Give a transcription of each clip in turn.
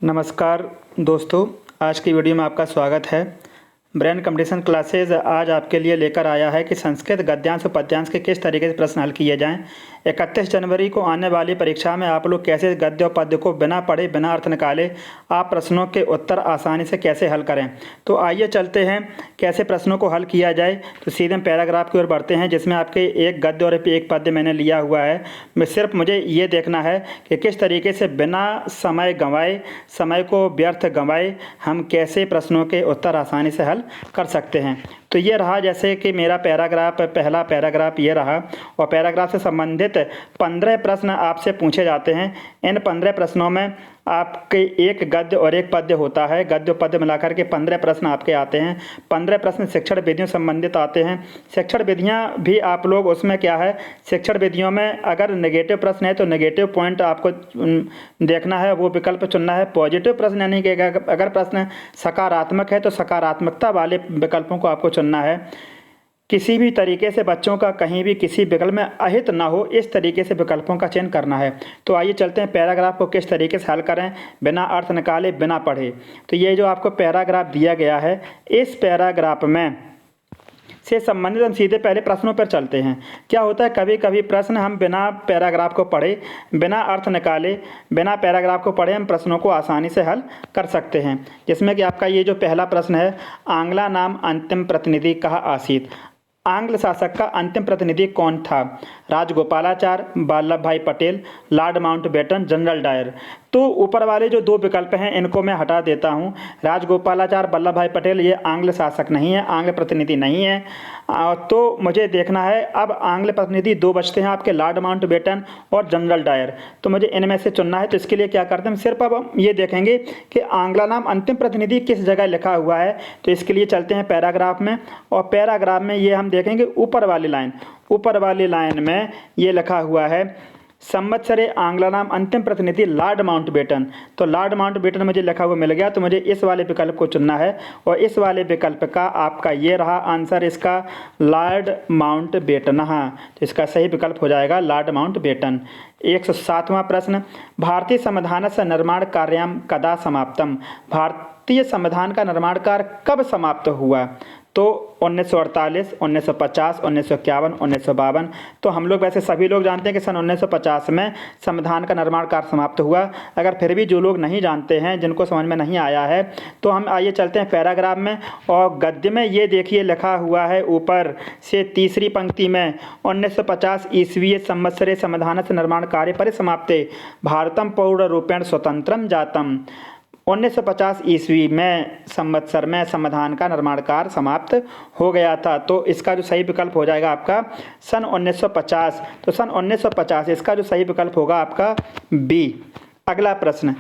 नमस्कार दोस्तों, आज की वीडियो में आपका स्वागत है। ब्रेन कंपटीशन क्लासेज आज आपके लिए लेकर आया है कि संस्कृत गद्यांश और पद्यांश के किस तरीके से प्रश्न हल किए जाएं। 31 जनवरी को आने वाली परीक्षा में आप लोग कैसे गद्य और पद्य को बिना पढ़े बिना अर्थ निकाले आप प्रश्नों के उत्तर आसानी से कैसे हल करें। तो आइए चलते हैं कैसे प्रश्नों को हल किया जाए। तो सीधे हम पैराग्राफ की ओर बढ़ते हैं, जिसमें आपके एक गद्य और एक पद्य मैंने लिया हुआ है। सिर्फ मुझे ये देखना है कि किस तरीके से बिना समय गंवाए, समय को व्यर्थ गंवाए, हम कैसे प्रश्नों के उत्तर आसानी से हल कर सकते हैं। तो ये रहा, जैसे कि मेरा पैराग्राफ, पहला पैराग्राफ ये रहा और पैराग्राफ से संबंधित 15 प्रश्न आपसे पूछे जाते हैं। इन 15 प्रश्नों में आपके एक गद्य और एक पद्य होता है। गद्य और पद्य मिलाकर के 15 प्रश्न आपके आते हैं। 15 प्रश्न शिक्षण विधियों संबंधित आते हैं। शिक्षण विधियाँ भी आप लोग उसमें क्या है, शिक्षण विधियों में अगर नेगेटिव प्रश्न है तो नेगेटिव पॉइंट आपको देखना है, वो विकल्प चुनना है। पॉजिटिव प्रश्न यानी कि अगर प्रश्न सकारात्मक है तो सकारात्मकता वाले विकल्पों को आपको चुनना है। किसी भी तरीके से बच्चों का कहीं भी किसी विकल्प में अहित ना हो, इस तरीके से विकल्पों का चयन करना है। तो आइए चलते हैं पैराग्राफ को किस तरीके से हल करें बिना अर्थ निकाले, बिना पढ़े। तो ये जो आपको पैराग्राफ दिया गया है, इस पैराग्राफ में से संबंधित हम सीधे पहले प्रश्नों पर चलते हैं। क्या होता है, कभी कभी प्रश्न हम बिना पैराग्राफ को पढ़े, बिना अर्थ निकाले, बिना पैराग्राफ को पढ़े हम प्रश्नों को आसानी से हल कर सकते हैं। जिसमें कि आपका ये जो पहला प्रश्न है, आंग्ला नाम अंतिम प्रतिनिधि कहाँ आसीत। आंग्ल शासक का अंतिम प्रतिनिधि कौन था? Rajagopalachari, Vallabh Bhai Patel, Lord Mountbatten, General Dyer. तो ऊपर वाले जो दो विकल्प हैं इनको मैं हटा देता हूं। राजगोपालाचार्य, वल्लभ भाई पटेल ये आंग्ल शासक नहीं है, आंग्ल प्रतिनिधि नहीं है। तो मुझे देखना है, अब आंग्ल प्रतिनिधि दो बचते हैं आपके, लॉर्ड माउंटबेटन और जनरल डायर। तो मुझे इनमें से चुनना है। तो इसके लिए क्या करते हैं, सिर्फ अब हम ये देखेंगे कि आंग्ला नाम अंतिम प्रतिनिधि किस जगह लिखा हुआ है। तो इसके लिए चलते हैं पैराग्राफ में, और पैराग्राफ में ये हम देखेंगे ऊपर वाली लाइन में ये लिखा हुआ है, संवत्सरे आंग्ला नाम अंतिम प्रतिनिधि लॉर्ड माउंटबेटन। तो लॉर्ड माउंटबेटन मुझे लिखा हुआ मिल गया। तो मुझे इस वाले विकल्प को चुनना है, और इस वाले विकल्प का आपका ये रहा आंसर, इसका लॉर्ड माउंटबेटन। हाँ, तो इसका सही विकल्प हो जाएगा लॉर्ड माउंटबेटन। 107वां प्रश्न, भारतीय संविधान से निर्माण कार्याम कदा समाप्तम। भारतीय संविधान का निर्माण कार्य कब समाप्त हुआ? तो 1948, 1950, 1951, 1952। तो हम लोग वैसे सभी लोग जानते हैं कि सन 1950 में संविधान का निर्माण कार्य समाप्त हुआ। अगर फिर भी जो लोग नहीं जानते हैं, जिनको समझ में नहीं आया है, तो हम आइए चलते हैं पैराग्राफ में। और गद्य में ये देखिए लिखा हुआ है ऊपर से तीसरी पंक्ति में, 1950 ईस्वी संवत्सरे संविधान से निर्माण कार्य परिसमाप्ते भारतम पूर्ण रूपेण स्वतंत्रम जातम। 1950 ईस्वी में संवत्सर में संविधान का निर्माण कार्य समाप्त हो गया था। तो इसका जो सही विकल्प हो जाएगा आपका सन 1950। तो सन 1950 इसका जो सही विकल्प होगा आपका बी। अगला प्रश्न,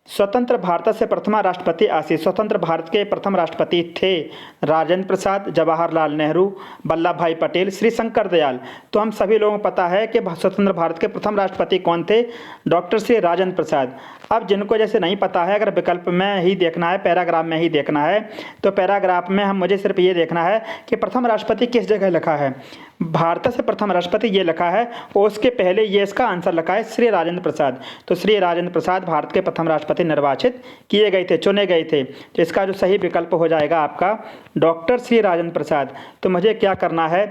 स्वतंत्र भारत से प्रथमा राष्ट्रपति आसीत। स्वतंत्र भारत के प्रथम राष्ट्रपति थे राजेंद्र प्रसाद, जवाहरलाल नेहरू, वल्लभ भाई पटेल, श्री शंकर दयाल। तो हम सभी लोगों को पता है कि स्वतंत्र भारत के प्रथम राष्ट्रपति कौन थे, डॉक्टर श्री राजेंद्र प्रसाद। अब जिनको जैसे नहीं पता है, अगर विकल्प में ही देखना है, पैराग्राफ में ही देखना है, तो पैराग्राफ में मुझे सिर्फ ये देखना है कि प्रथम राष्ट्रपति किस जगह लिखा है। भारत से प्रथम राष्ट्रपति ये लिखा है, और उसके पहले ये इसका आंसर लिखा है श्री राजेंद्र प्रसाद। तो श्री राजेंद्र प्रसाद भारत के प्रथम राष्ट्रपति निर्वाचित किए गए थे, चुने गए थे। तो इसका जो सही विकल्प हो जाएगा आपका डॉक्टर श्री राजेंद्र प्रसाद। तो मुझे क्या करना है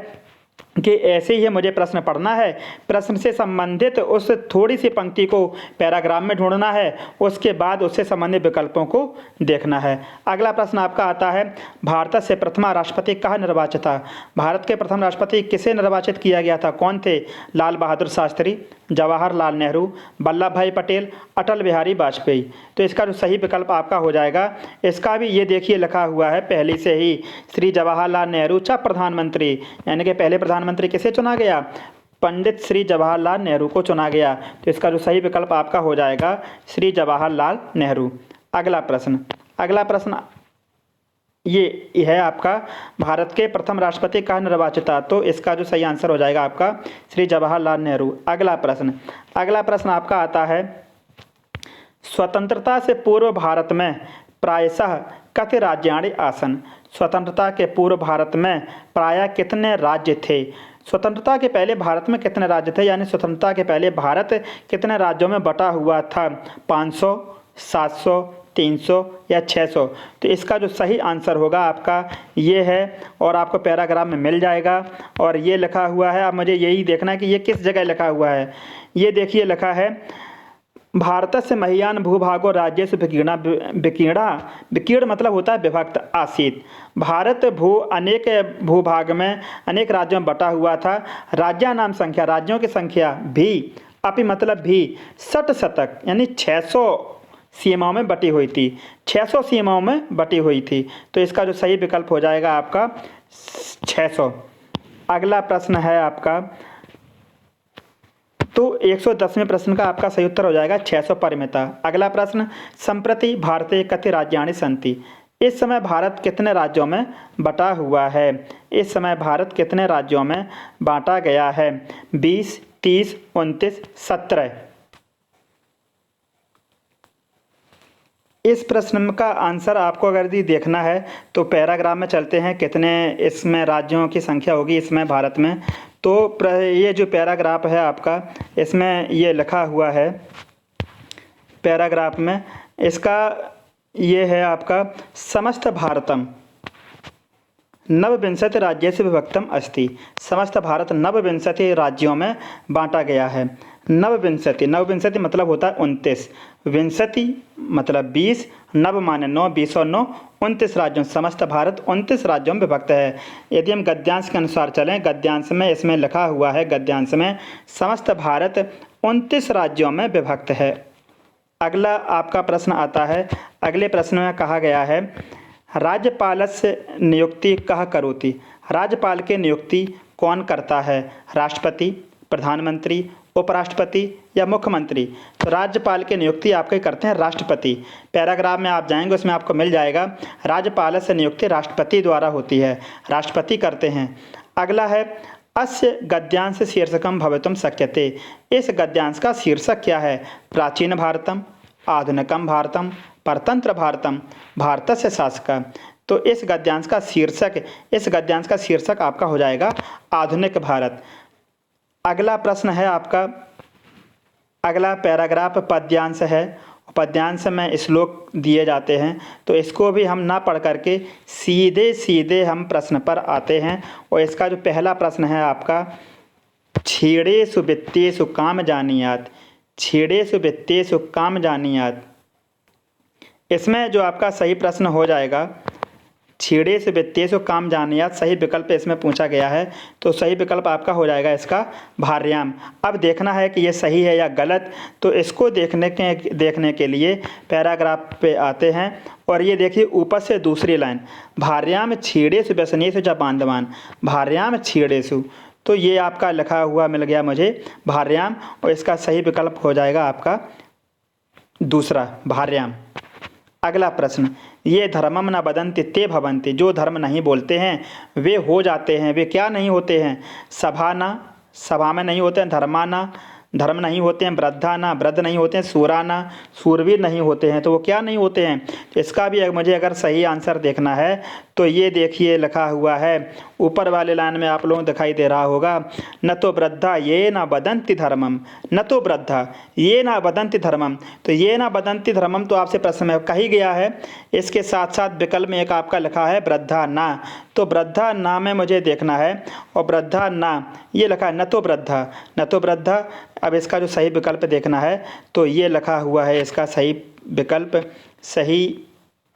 कि ऐसे ही मुझे प्रश्न पढ़ना है, प्रश्न से संबंधित उस थोड़ी सी पंक्ति को पैराग्राफ में ढूंढना है, उसके बाद उससे संबंधित विकल्पों को देखना है। अगला प्रश्न आपका आता है, भारत से प्रथमा राष्ट्रपति कहाँ निर्वाचित था। भारत के प्रथम राष्ट्रपति किसे निर्वाचित किया गया था, कौन थे? लाल बहादुर शास्त्री, जवाहरलाल नेहरू, वल्लभ भाई पटेल, अटल बिहारी वाजपेयी। तो इसका जो सही विकल्प आपका हो जाएगा, इसका भी ये देखिए लिखा हुआ है पहले से ही, श्री जवाहरलाल नेहरू चा प्रधानमंत्री, यानी कि पहले प्रधानमंत्री किसे चुना गया, पंडित श्री जवाहरलाल नेहरू को चुना गया। तो इसका जो सही विकल्प आपका हो जाएगा श्री जवाहरलाल नेहरू। अगला प्रश्न ये है आपका, भारत के प्रथम राष्ट्रपति कहाँ निर्वाचित था। तो इसका जो सही आंसर हो जाएगा आपका श्री जवाहरलाल नेहरू। अगला प्रश्न आपका आता है, स्वतंत्रता से पूर्व भारत में प्रायशः कति राज्याणि आसन। स्वतंत्रता के पूर्व भारत में प्रायः कितने राज्य थे। स्वतंत्रता के पहले भारत में कितने राज्य थे, यानी स्वतंत्रता के पहले भारत कितने राज्यों में बटा हुआ था। 500, 700, 300 या 600। तो इसका जो सही आंसर होगा आपका ये है, और आपको पैराग्राफ में मिल जाएगा। और ये लिखा हुआ है, अब मुझे यही देखना है कि ये किस जगह लिखा हुआ है। ये देखिए लिखा है, भारतस्य मह्यान भूभागो राज्येषु विकीर्ण मतलब होता है विभक्त आसीत। भारत अनेक भूभाग में अनेक राज्यों में बटा हुआ था। राज्य नाम संख्या, राज्यों की संख्या भी, अपि मतलब भी, 60 शतक यानी 600 सीमाओं में बटी हुई थी, 600 सीमाओं में बटी हुई थी। तो इसका जो सही विकल्प हो जाएगा आपका 600। अगला प्रश्न है आपका, तो 110वें प्रश्न का आपका सही उत्तर हो जाएगा 600 परिमिता। अगला प्रश्न, संप्रति भारते कति राज्यानि सन्ति। इस समय भारत कितने राज्यों में बटा हुआ है? इस समय भारत कितने राज्यों में बांटा गया है? 20, 30, 29, 17। इस प्रश्न का आंसर आपको अगर यदि देखना है तो पैराग्राफ में चलते हैं, कितने इसमें राज्यों की संख्या होगी इसमें भारत में। तो ये जो पैराग्राफ है आपका, इसमें ये लिखा हुआ है पैराग्राफ में, इसका ये है आपका, समस्त भारतम नवविंशति राज्येषु विभक्तम अस्ति। समस्त भारत नवविंशति राज्यों में बांटा गया है। नवविंशति, नवविंशति मतलब होता है 29, विंशति मतलब 20, नव माने 9, 20 और 9, 29 राज्यों, समस्त भारत 29 राज्यों में विभक्त है। यदि हम गद्यांश के अनुसार चलें, गद्यांश में इसमें लिखा हुआ है, गद्यांश में समस्त भारत 29 राज्यों में विभक्त है। अगला आपका प्रश्न आता है, अगले प्रश्न में कहा गया है, राज्यपालस्य नियुक्ति कः करोति। राज्यपाल की नियुक्ति कौन करता है? राष्ट्रपति, प्रधानमंत्री, उपराष्ट्रपति या मुख्यमंत्री? तो राज्यपाल की नियुक्ति आपके करते हैं राष्ट्रपति। पैराग्राफ में आप जाएंगे, उसमें आपको मिल जाएगा, राज्यपाल से नियुक्ति राष्ट्रपति द्वारा होती है, राष्ट्रपति करते हैं। अगला है, अस्य गद्यांश शीर्षकम भवितुम शक्यते। इस गद्यांश का शीर्षक क्या है? प्राचीन भारतम, आधुनिकम भारतम, परतंत्र भारतम, भारतस्य शासका। तो इस गद्यांश का शीर्षक आपका हो जाएगा आधुनिक भारत। अगला प्रश्न है आपका, अगला पैराग्राफ पद्यांश है। पद्यांश में श्लोक दिए जाते हैं, तो इसको भी हम ना पढ़ करके सीधे सीधे हम प्रश्न पर आते हैं। और इसका जो पहला प्रश्न है आपका, छेड़ेषु वित्तेषु काम जानीयात्। छेड़ेषु वित्तेषु काम जानीयात्, इसमें जो आपका सही प्रश्न हो जाएगा, छेड़ेषु वित्तेषु काम जानीयात्, सही विकल्प इसमें पूछा गया है। तो सही विकल्प आपका हो जाएगा इसका भार्याम। अब देखना है कि ये सही है या गलत, तो इसको देखने के लिए पैराग्राफ पे आते हैं। और ये देखिए ऊपर से दूसरी लाइन, भार्याम छेड़ेषु व्यसनेषु च बांधवान्। भार्याम छेड़ेषु, तो ये आपका लिखा हुआ मिल गया मुझे भार्याम, और इसका सही विकल्प हो जाएगा आपका दूसरा भार्याम। अगला प्रश्न, ये धर्मम न वदन्ति ते भवन्ति। जो धर्म नहीं बोलते हैं वे हो जाते हैं। वे क्या नहीं होते हैं? सभा ना, सभा में नहीं होते हैं। धर्माना, धर्म नहीं होते हैं। वृद्धा ना, वृद्ध नहीं होते हैं। सूराना, सूरवीर नहीं होते हैं। तो वो क्या नहीं होते हैं? तो इसका भी मुझे अगर सही आंसर देखना है तो ये देखिए लिखा हुआ है ऊपर वाले लाइन में, आप लोगों को दिखाई दे रहा होगा, न तो वृद्धा ये ना वदन्ति धर्मम, न तो वृद्धा ये ना वदन्ति धर्मम। तो ये ना वदन्ति धर्मम तो आपसे प्रश्न में कही गया है। इसके साथ साथ विकल्प में एक आपका लिखा है वृद्धा ना, तो वृद्धा ना में मुझे देखना है, और वृद्धा ना ये लिखा है न तो वृद्धा, न तो वृद्धा। अब इसका जो सही विकल्प देखना है तो ये लिखा हुआ है, इसका सही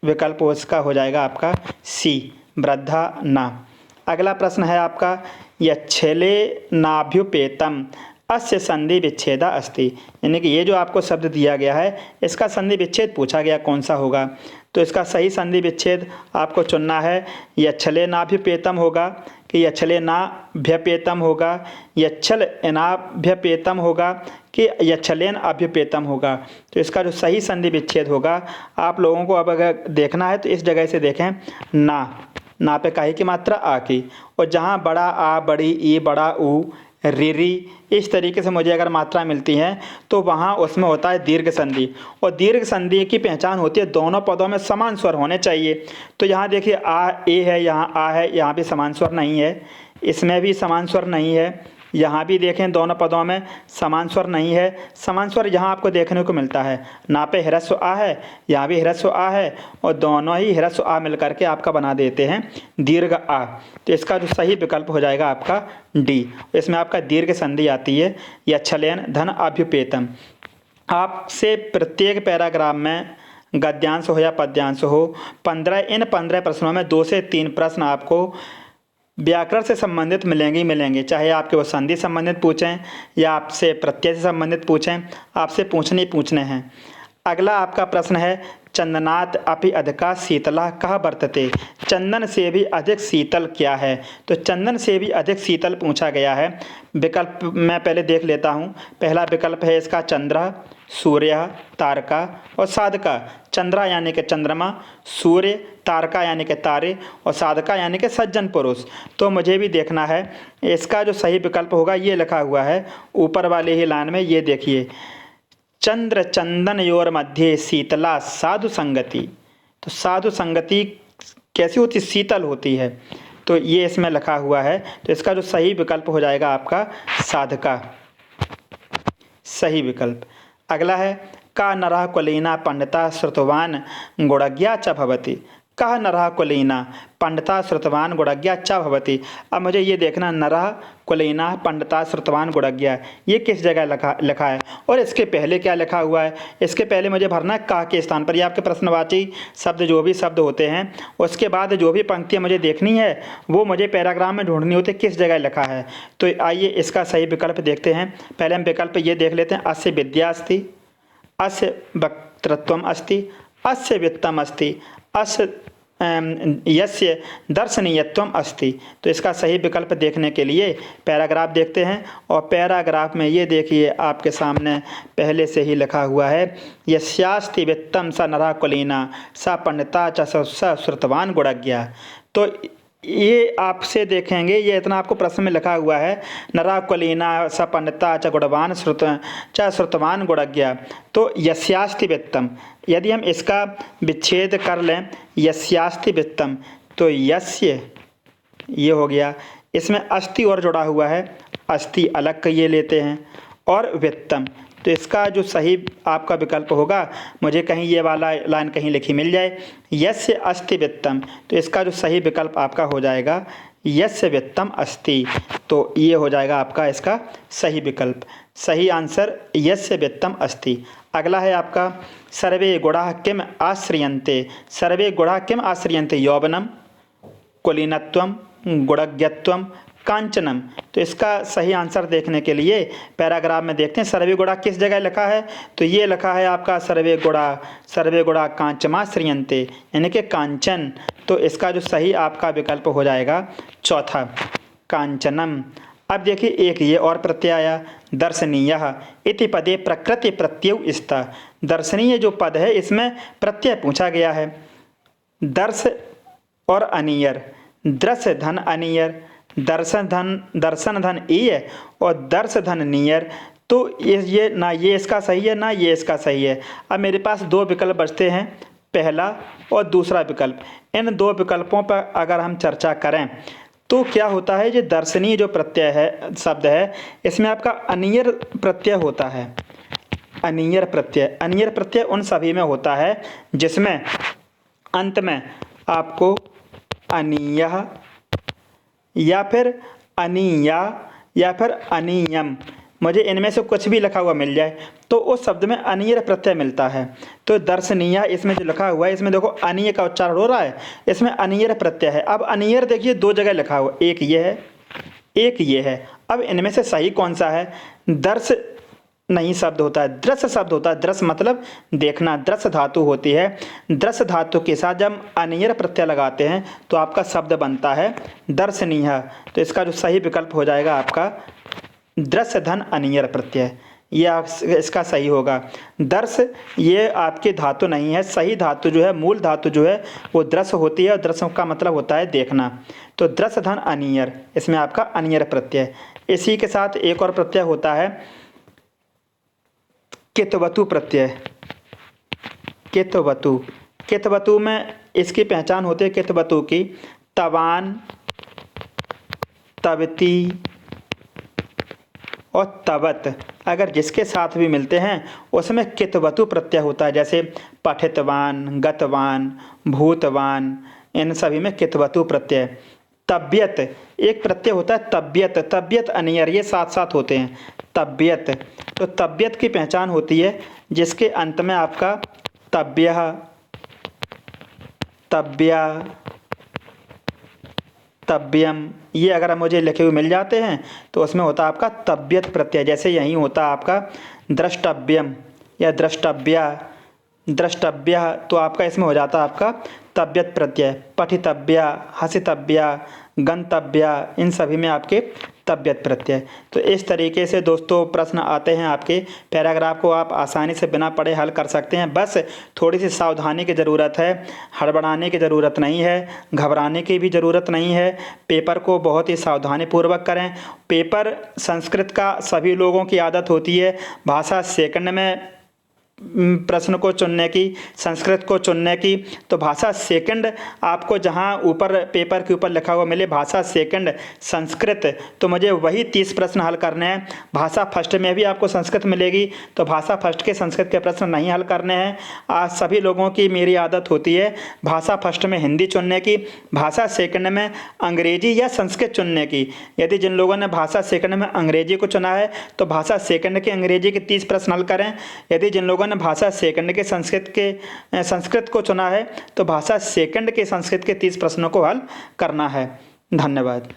विकल्प उसका हो जाएगा आपका सी, वृद्धा ना। अगला प्रश्न है आपका, यच्छलेनाभ्युपेतम अस्य संधि विच्छेदा अस्ति। यानी कि ये जो आपको शब्द दिया गया है, इसका संधि विच्छेद पूछा गया कौन सा होगा। तो इसका सही संधि विच्छेद आपको चुनना है, यच्छलेनाभ्युपेतम होगा कि यच्छलेनाभ्यपेतम होगा, यच्छलेनाभ्यपेतम होगा कि यच्छलेन अभ्युपेतम होगा। तो इसका जो सही संधि विच्छेद होगा आप लोगों को अब अगर देखना है तो इस जगह से देखें, ना पे काहे की मात्रा आ की, और जहाँ बड़ा आ, बड़ी ई, बड़ा ऊ, री, इस तरीके से मुझे अगर मात्रा मिलती है तो वहाँ उसमें होता है दीर्घ संधि। और दीर्घ संधि की पहचान होती है दोनों पदों में समान स्वर होने चाहिए। तो यहाँ देखिए आ ए है, यहाँ आ है, यहाँ भी समान स्वर नहीं है, इसमें भी समान स्वर नहीं है, यहाँ भी देखें दोनों पदों में समान स्वर नहीं है। समान स्वर यहाँ आपको देखने को मिलता है, ना पे ह्रस्व आ है, यहाँ भी ह्रस्व आ है, और दोनों ही ह्रस्व आ मिलकर के आपका बना देते हैं दीर्घ आ। तो इसका जो सही विकल्प हो जाएगा आपका डी। इसमें आपका दीर्घ संधि आती है, या छलयन धन अभ्युपेतम। आपसे प्रत्येक पैराग्राफ में गद्यांश हो या पद्यांश हो, इन 15 प्रश्नों में 2 से 3 प्रश्न आपको व्याकरण से संबंधित मिलेंगे ही मिलेंगे। चाहे आपके वो संधि संबंधित पूछें या आपसे प्रत्यय से संबंधित पूछें, आपसे पूछने हैं। अगला आपका प्रश्न है, चंदनात् अपि अधिका शीतला कः वर्तते। चंदन से भी अधिक शीतल क्या है। तो चंदन से भी अधिक शीतल पूछा गया है। विकल्प मैं पहले देख लेता हूँ। पहला विकल्प है इसका चंद्र, सूर्य, तारका और साधका। चंद्रा यानी कि चंद्रमा, सूर्य, तारका यानी कि तारे और साधका यानी कि सज्जन पुरुष। तो मुझे भी देखना है इसका जो सही विकल्प होगा, ये लिखा हुआ है ऊपर वाले ही लाइन में, ये देखिए, चंद्र चंदन योर मध्य शीतला साधु संगति। तो साधु संगति कैसी होती, शीतल होती है। तो ये इसमें लिखा हुआ है। तो इसका जो सही विकल्प हो जाएगा आपका साधका, सही विकल्प। अगला है, का नरः कुलीना पंडिता श्रुतवान गुणज्ञा च भवति। कह नरः कुलीना पंडिता श्रुतवान गुणज्ञा च भवति। अब मुझे ये देखना, नरः कुलीना पंडिता श्रुतवान गुणज्ञा, ये किस जगह लिखा है और इसके पहले क्या लिखा हुआ है। इसके पहले मुझे भरना है का के स्थान पर। ये आपके प्रश्नवाची शब्द जो भी शब्द होते हैं, उसके बाद जो भी पंक्तियाँ मुझे देखनी है वो मुझे पैराग्राफ में ढूंढनी होती है किस जगह लिखा है। तो आइए इसका सही विकल्प देखते हैं। पहले हम विकल्प ये देख लेते हैं, अस्य विद्या अस्ति, अस्य वक्तृत्वम अस्ति, अस्य वित्तम अस्ति, अस्य यस्य दर्शनीयत्वम अस्ति। तो इसका सही विकल्प देखने के लिए पैराग्राफ देखते हैं। और पैराग्राफ में ये देखिए आपके सामने पहले से ही लिखा हुआ है, यस्यास्ति वित्तम स नरः कुलीना स पंडिता च स श्रुतवान गुणज्ञा। तो ये आपसे देखेंगे, ये इतना आपको प्रश्न में लिखा हुआ है, नरः कुलीना स पंडिता च गुणवान श्रुतवान गुणज्ञा। तो यस्यास्ति वित्तम, यदि हम इसका विच्छेद कर लें, यस्यास्ति वित्तम, तो यस्य ये हो गया, इसमें अस्ति और जुड़ा हुआ है, अस्ति अलग का ये लेते हैं, और वित्तम। तो इसका जो सही आपका विकल्प होगा, मुझे कहीं ये वाला लाइन कहीं लिखी मिल जाए, यस्य अस्ति वित्तम। तो इसका जो सही विकल्प आपका हो जाएगा यस्य वित्तम अस्ति। तो ये हो जाएगा आपका इसका सही विकल्प। सही आंसर यस्य वित्तम अस्ति। अगला है आपका, सर्वे गुणाः किम आश्रियन्ते। सर्वे गुणाः किम आश्रियन्ते, यौवनम, कुलीनत्वम, गुणज्ञत्वम, कांचनम। तो इसका सही आंसर देखने के लिए पैराग्राफ में देखते हैं सर्वे गुणा किस जगह लिखा है। तो ये लिखा है आपका सर्वे गुणा कांचमाश्रियन्ते, यानी कि कांचन। तो इसका जो सही आपका विकल्प हो जाएगा चौथा, कांचनम। अब देखिए एक ये और प्रत्यय आया, दर्शनीयः इति पदे प्रकृति प्रत्ययु स्तः। दर्शनीय जो पद है इसमें प्रत्यय पूछा गया है। दर्श और अनियर, दृश्य धन अनियर, दर्शन धन ईय और दर्श धन नियर। तो ये ना ये इसका सही है ना ये इसका सही है। अब मेरे पास 2 विकल्प बचते हैं, पहला और दूसरा विकल्प। इन 2 विकल्पों पर अगर हम चर्चा करें तो क्या होता है, ये दर्शनीय जो प्रत्यय है शब्द है, इसमें आपका अनियर प्रत्यय होता है। अनियर प्रत्यय उन सभी में होता है जिसमें अंत में आपको अनीयः या फिर अनीया या फिर अनियम, मुझे इनमें से कुछ भी लिखा हुआ मिल जाए तो उस शब्द में अनियर प्रत्यय मिलता है। तो दर्शनीय इसमें जो लिखा हुआ है, इसमें देखो अनीय का उच्चारण हो रहा है, इसमें अनियर प्रत्यय है। अब अनियर देखिए 2 जगह लिखा हुआ, एक ये है एक ये है। अब इनमें से सही कौन सा है। दर्श नहीं शब्द होता है, दृश्य शब्द होता है। दृश्य मतलब देखना, दृश्य धातु होती है। दृश्य धातु के साथ जब अनियर प्रत्यय लगाते हैं तो आपका शब्द बनता है दर्शनीय। तो इसका जो सही विकल्प हो जाएगा आपका दृश्य धन अनियर प्रत्यय, ये इसका सही होगा। दर्श ये आपकी धातु नहीं है, सही धातु जो है, मूल धातु जो है वो दृश्य होती है और दृश्य का मतलब होता है देखना। तो दृश्य धन अनियर, इसमें आपका अनियर प्रत्यय। इसी के साथ एक और प्रत्यय होता है कितवतु प्रत्यय। कितवतु में इसकी पहचान होती है कितवतु की, तवान, तवती, और तवत अगर जिसके साथ भी मिलते हैं उसमें कितवतु प्रत्यय होता है, जैसे पठितवान, गतवान, भूतवान, इन सभी में कितवतु प्रत्यय। तबियत एक प्रत्यय होता है तबियत, तबियत अनियर, ये साथ साथ होते हैं तबियत। तो तबियत की पहचान होती है जिसके अंत में आपका तब्यः, तब्या, तब्यम, ये अगर मुझे लिखे हुए मिल जाते हैं तो उसमें होता है आपका तबियत प्रत्यय। जैसे यहीं होता है आपका द्रष्टव्यम या द्रष्टव्या, द्रष्टव्य, तो आपका इसमें हो जाता है आपका तबियत प्रत्यय। पठितव्या, हसितव्या, गंतव्या, इन सभी में आपके तबियत प्रत्यय। तो इस तरीके से दोस्तों प्रश्न आते हैं आपके। पैराग्राफ को आप आसानी से बिना पढ़े हल कर सकते हैं, बस थोड़ी सी सावधानी की ज़रूरत है, हड़बड़ाने की ज़रूरत नहीं है, घबराने की भी ज़रूरत नहीं है। पेपर को बहुत ही सावधानीपूर्वक करें। पेपर संस्कृत का सभी लोगों की आदत होती है भाषा सेकंड में प्रश्न को चुनने की, संस्कृत को चुनने की। तो भाषा सेकंड आपको जहां ऊपर पेपर के ऊपर लिखा हुआ मिले भाषा सेकंड संस्कृत, तो मुझे वही 30 प्रश्न हल करने हैं। भाषा फर्स्ट में भी आपको संस्कृत मिलेगी तो भाषा फर्स्ट के संस्कृत के प्रश्न नहीं हल करने हैं। आज सभी लोगों की मेरी आदत होती है भाषा फर्स्ट में हिंदी चुनने की, भाषा सेकंड में अंग्रेजी या संस्कृत चुनने की। यदि जिन लोगों ने भाषा सेकंड में अंग्रेजी को चुना है तो भाषा सेकंड के अंग्रेजी के 30 प्रश्न हल करें। यदि जिन लोगों ने भाषा सेकंड के संस्कृत को चुना है तो भाषा सेकंड के संस्कृत के 30 प्रश्नों को हल करना है। धन्यवाद।